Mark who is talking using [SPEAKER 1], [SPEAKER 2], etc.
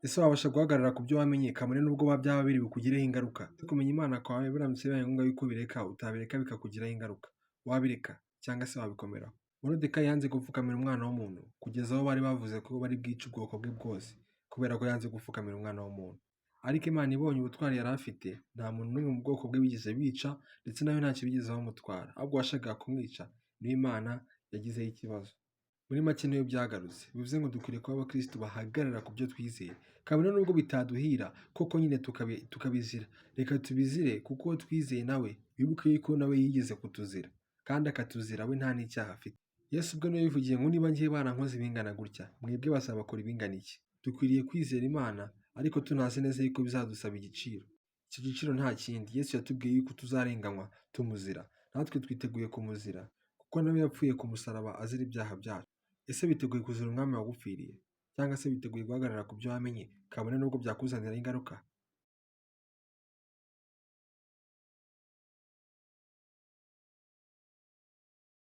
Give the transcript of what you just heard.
[SPEAKER 1] Ese wabasha guhagarara ku byo wamenye kabone n'ubwo byaba biri bukugireho ingaruka? Kumenya Imana kwawe biramutse bibaye ngombwa yuko ubireka, utabireka bikakugiraho ingaruka, wabireka cyangwa se wabikomeraho? Moridekayi yanze gupfukamira umwana w'umuntu, kugeza aho bari bavuze ko bari bwice ubwoko bwe bwose, kubera ko yanze gupfukamira umwana w'umuntu. Ariko Imana ibonye ubutwari yari afite, nta muntu n'umwe mu bwoko bwe bigeze bica, ndetse nawe ntacyo bigeze bamutwara, ahubwo uwashakaga kumwica niwe Imana yagizeho ikibazo. Muri make niyo byagarutse, bivuze ngo dukwiriye kuba abakristo bahagarara ku byo twizeye, kabone n'ubwo bitaduhira koko nyine tukabizira. Reka tubizire kuko uwo twizeye nawe wibuke yuko nawe yigeze kutuzira, kandi akatuzira we nta n'icyaha afite. Yesu ubwo niwe yivugiye ngo niba ngiye barankoze ibingana gutya, mwebwe basaba bakora ibingana iki? Dukwiriye kwizera Imana ariko tunazi neza yuko bizadusaba igiciro. Icyo giciro nta kindi, Yesu yatubwiye yuko tuzarenganywa tumuzira, natwe twiteguye kumuzira kuko nawe yapfuye ku musaraba azira ibyaha byacu. Ese biteguye kuzira umwami wagupfiriye? Cyangwa se biteguye guhagarara ku byo wamenye kabone n'ubwo byakuzanira ingaruka?